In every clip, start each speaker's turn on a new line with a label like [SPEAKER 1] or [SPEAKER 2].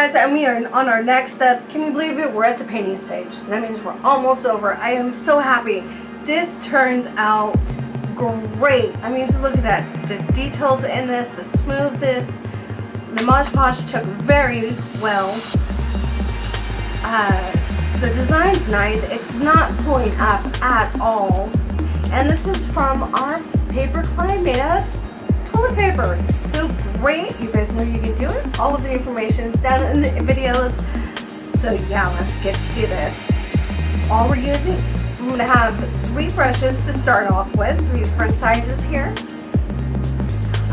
[SPEAKER 1] guys, and we are on our next step. Can you believe it? We're at the painting stage. So that means we're almost over. I am so happy. This turned out great. I mean, just look at that. The details in this, the smoothness, the Mod Podge took very well. The design's nice. It's not pulling up at all. And this is from our paper clip made out of toilet paper. So great. You guys know you can do it. All of the information is down in the videos. So yeah, let's get to this. All we're using, I'm going to have 3 brushes to start off with, 3 different sizes here.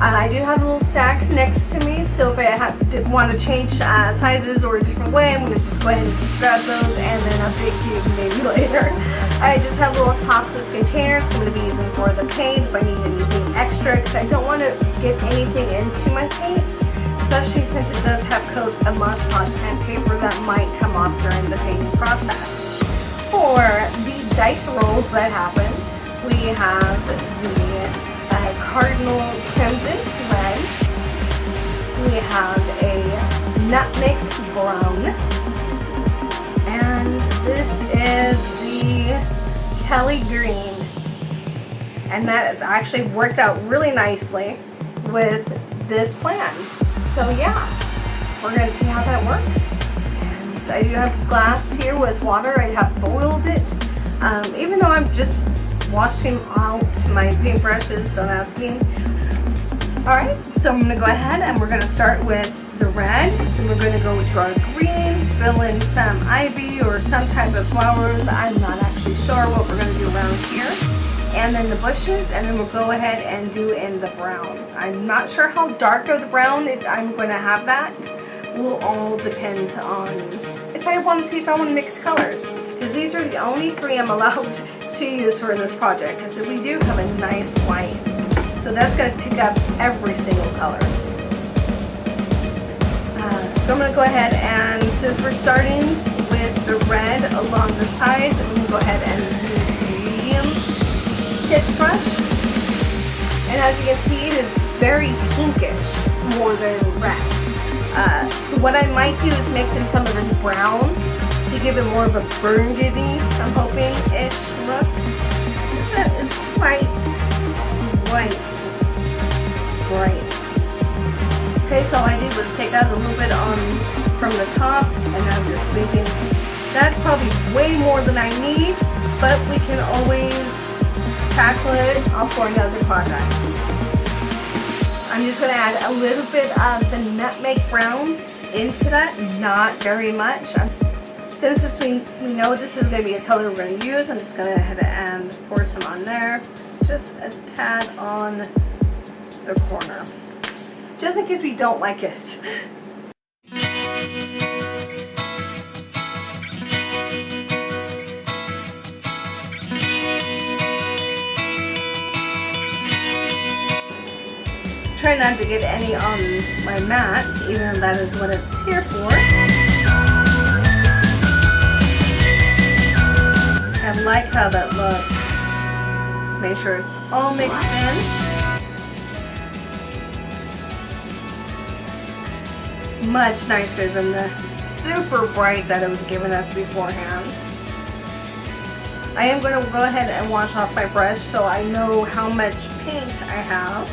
[SPEAKER 1] I do have a little stack next to me, so if I want to change sizes or a different way, I'm going to just go ahead and just grab those and then update to you maybe later. I just have little tops of containers I'm going to be using for the paint if I need anything extra, because I don't want to get anything into my paints, especially since it does have coats of Mod Podge and paper that might come off during the painting process. For the dice rolls that happened, we have the Cardinal Crimson Red. We have a Nutmeg Brown. And this is the Kelly Green. And that has actually worked out really nicely with this plan. So yeah, we're going to see how that works. And I do have glass here with water. I have boiled it. Even though I'm just washing out my paintbrushes, don't ask me. Alright, so I'm going to go ahead and we're going to start with the red. Then we're going to go to our green, fill in some ivy or some type of flowers. I'm not actually sure what we're going to do around here. And then the bushes, and then we'll go ahead and do in the brown. I'm not sure how dark of the brown I'm going to have that. Will all depend on if I want to see if I want to mix colors. Because these are the only 3 I'm allowed to use for this project, because we do have a nice white, so that's going to pick up every single color. So I'm going to go ahead and, since we're starting with the red along the sides, I'm going to go ahead and use the medium sketch brush, and as you can see, it is very pinkish more than red. So what I might do is mix in some of this brown to give it more of a burgundy, I'm hoping-ish look. That is quite bright. Okay, so all I did was take out a little bit from the top, and I'm just squeezing. That's probably way more than I need, but we can always tackle it up for another project. I'm just going to add a little bit of the nutmeg brown into that, not very much. Since we know this is going to be a color we're going to use, I'm just going to go ahead and pour some on there. Just a tad on the corner. Just in case we don't like it. Try not to get any on my mat, even though that is what it's here for. I like how that looks. Make sure it's all mixed in. Much nicer than the super bright that it was giving us beforehand. I am going to go ahead and wash off my brush so I know how much paint I have.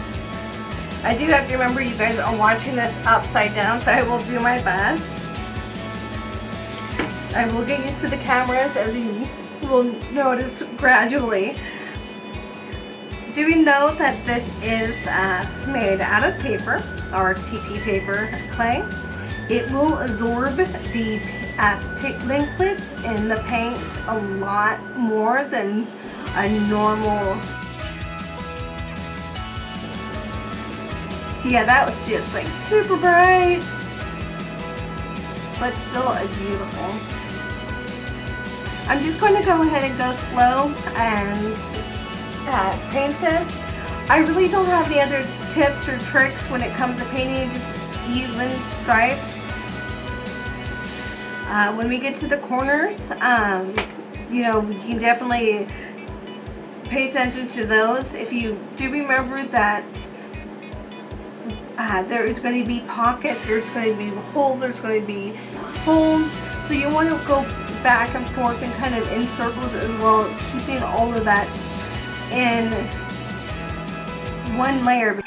[SPEAKER 1] I do have to remember you guys are watching this upside down, so I will do my best. I will get used to the cameras, as you will notice gradually. Do we know that this is made out of paper, or TP paper clay? It will absorb the liquid in the paint a lot more than a normal. So yeah, that was just like super bright, but still beautiful. I'm just going to go ahead and go slow and paint this. I really don't have any other tips or tricks when it comes to painting, just even stripes. When we get to the corners, you know, you can definitely pay attention to those. If you do remember that There is going to be pockets, there's going to be holes, there's going to be folds. So you want to go back and forth and kind of in circles as well, keeping all of that in one layer.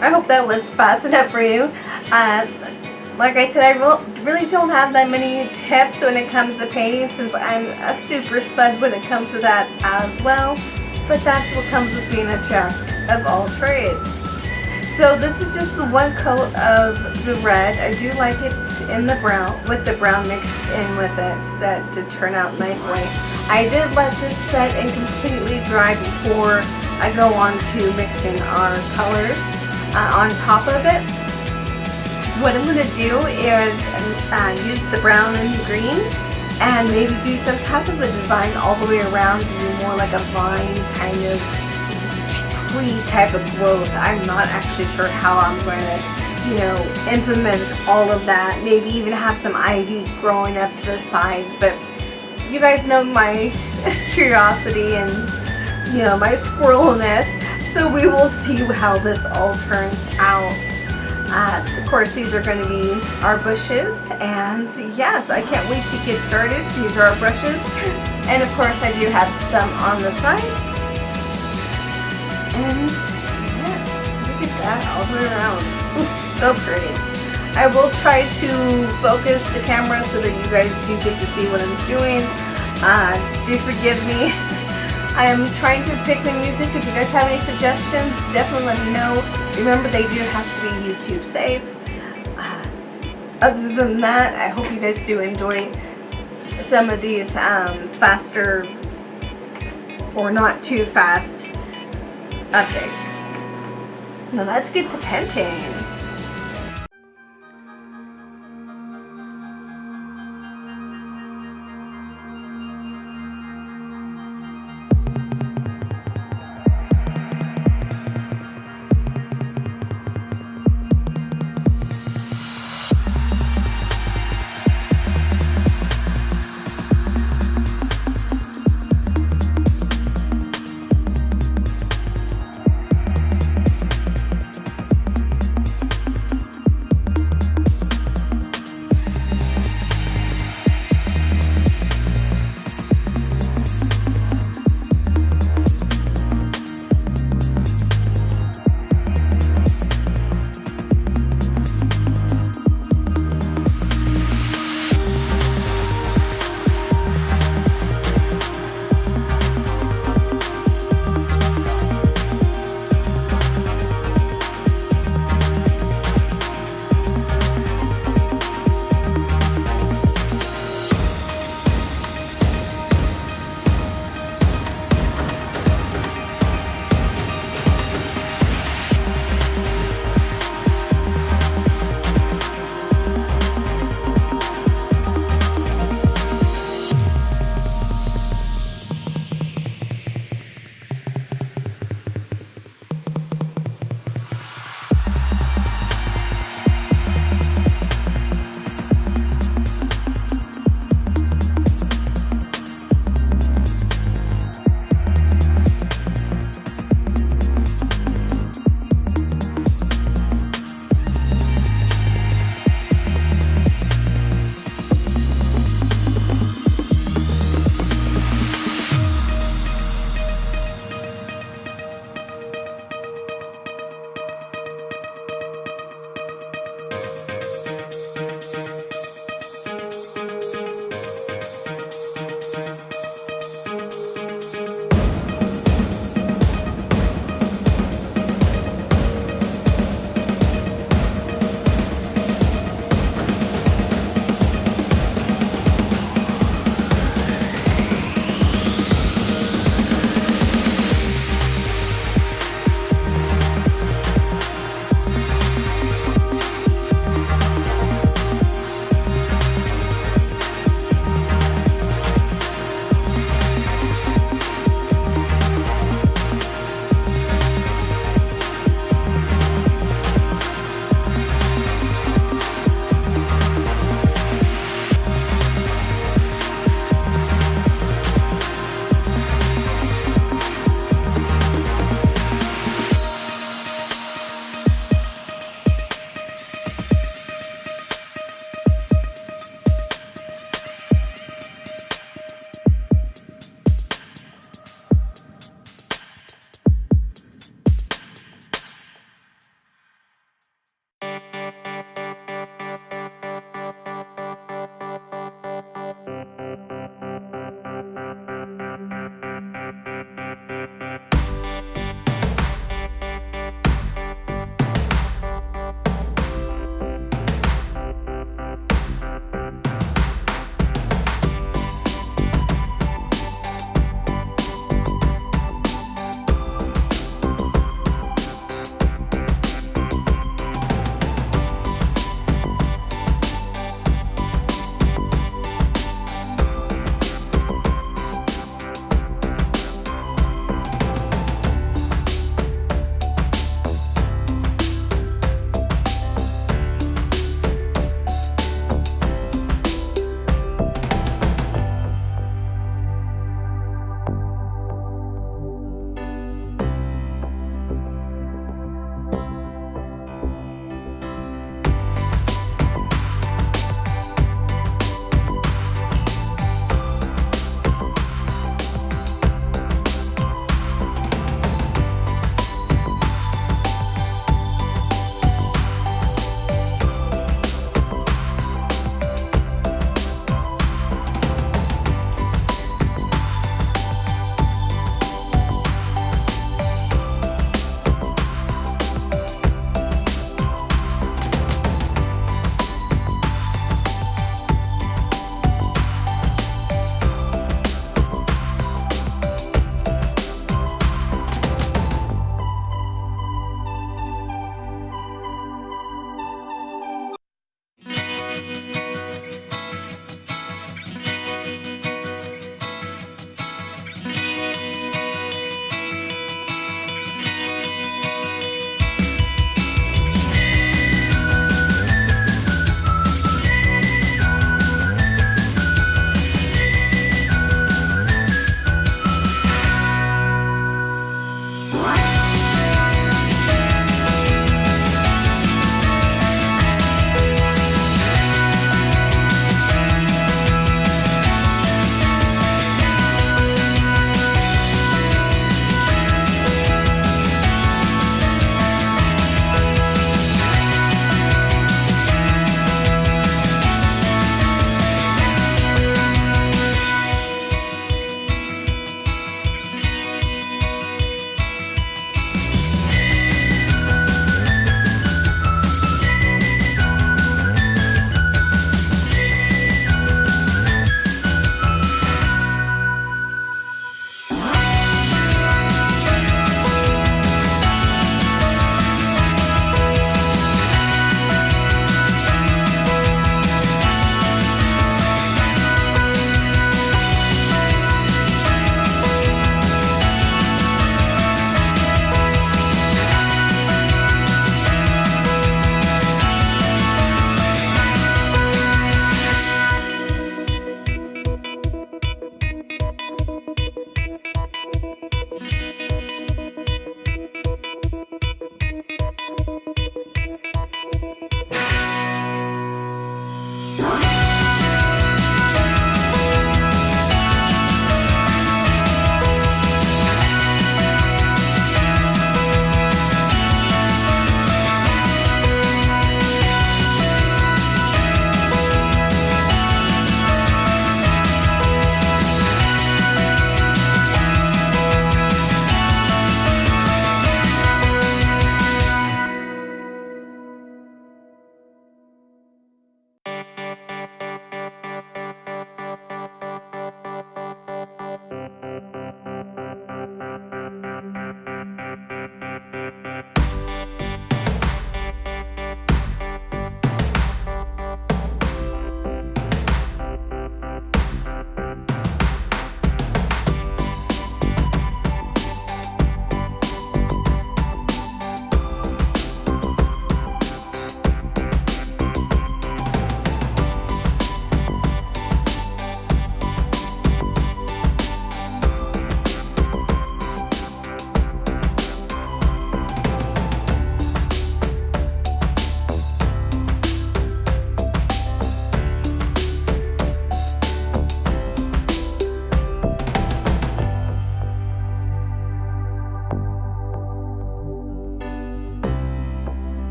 [SPEAKER 1] I hope that was fast enough for you. Like I said, I really don't have that many tips when it comes to painting, since I'm a super spud when it comes to that as well. But that's what comes with being a jack of all trades. So this is just the one coat of the red. I do like it in the brown, with the brown mixed in with it. That did turn out nicely. I did let this set and completely dry before I go on to mixing our colors. on top of it. What I'm going to do is use the brown and the green and maybe do some type of a design all the way around, do more like a vine kind of tree type of growth. I'm not actually sure how I'm going to, implement all of that. Maybe even have some ivy growing up the sides, but you guys know my curiosity and, my squirrelness, so we will see how this all turns out. Of course, these are going to be our bushes, and yes, I can't wait to get started. These are our brushes, and of course I do have some on the sides, and yeah, look at that all the way around. So pretty. I will try to focus the camera so that you guys do get to see what I'm doing. Do forgive me. I am trying to pick the music. If you guys have any suggestions, definitely let me know. Remember, they do have to be YouTube safe. Other than that, I hope you guys do enjoy some of these faster or not too fast updates. Now let's get to painting.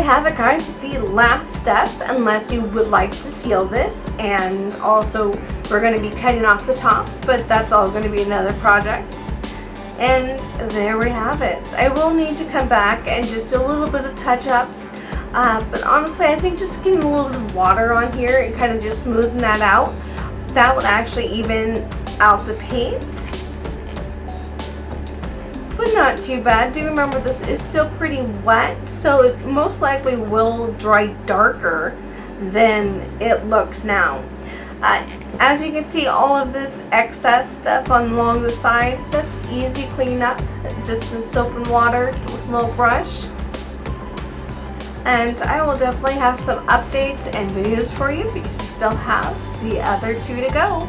[SPEAKER 1] we have it, guys, the last step, unless you would like to seal this, and also we're going to be cutting off the tops, but that's all going to be another project. And there we have it. I will need to come back and just do a little bit of touch-ups, but honestly I think just getting a little bit of water on here and kind of just smoothing that out, that would actually even out the paint. But not too bad. Do remember this is still pretty wet, so it most likely will dry darker than it looks now. As you can see, all of this excess stuff along the sides, just easy clean up, just in soap and water with a little brush. And I will definitely have some updates and videos for you because we still have the other 2 to go.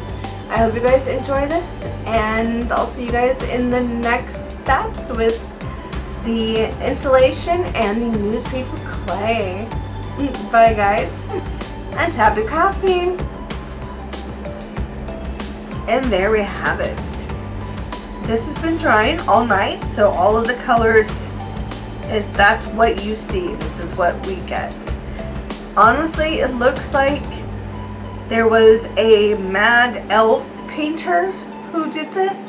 [SPEAKER 1] I hope you guys enjoy this, and I'll see you guys in the next steps with the insulation and the newspaper clay. Bye guys, and happy crafting! And there we have it. This has been drying all night, so all of the colors, if that's what you see, this is what we get. Honestly, it looks like there was a mad elf painter who did this.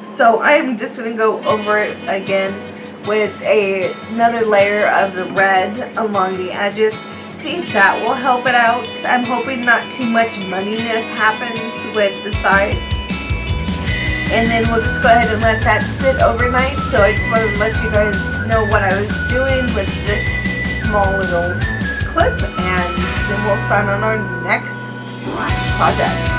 [SPEAKER 1] So I'm just going to go over it again with another layer of the red along the edges. See if that will help it out. I'm hoping not too much muddiness happens with the sides. And then we'll just go ahead and let that sit overnight. So I just wanted to let you guys know what I was doing with this small little clip, and then we'll start on our next project.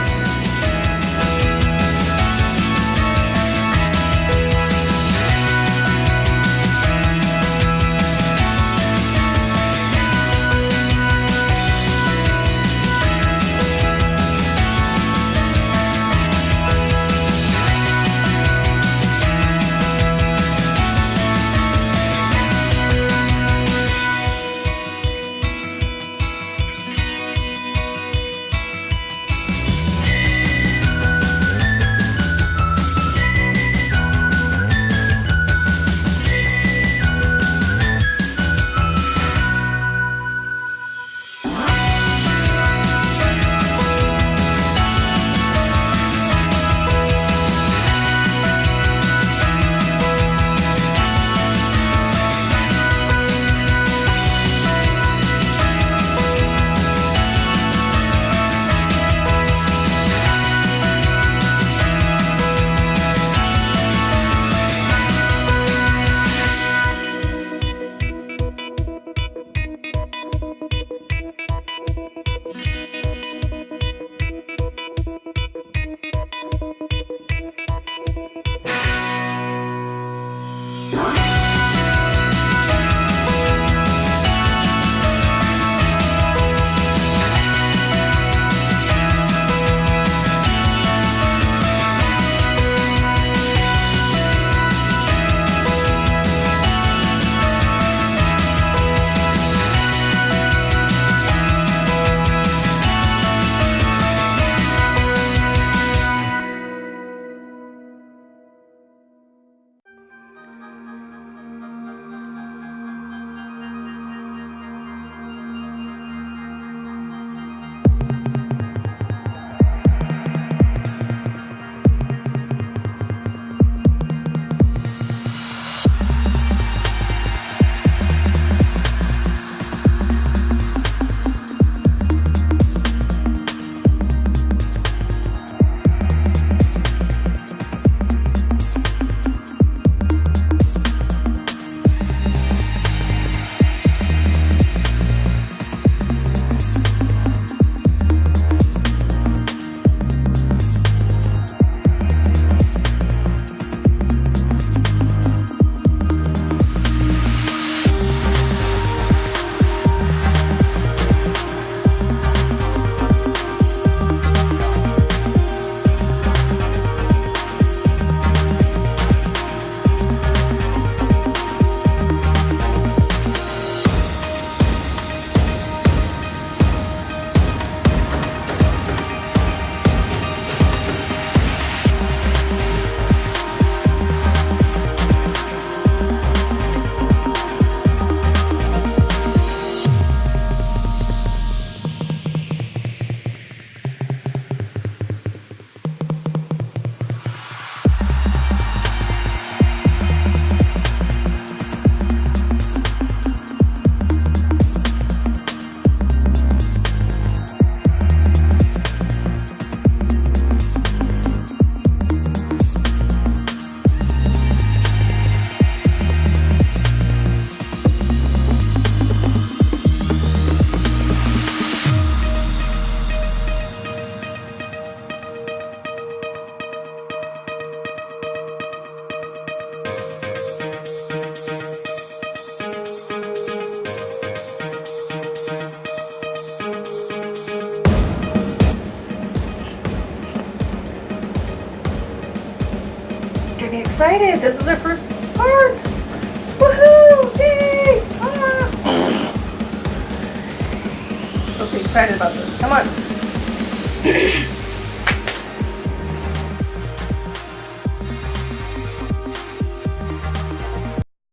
[SPEAKER 1] getting excited. This is our first part. Woohoo! Yay! Ah. Supposed to be excited about this. Come on.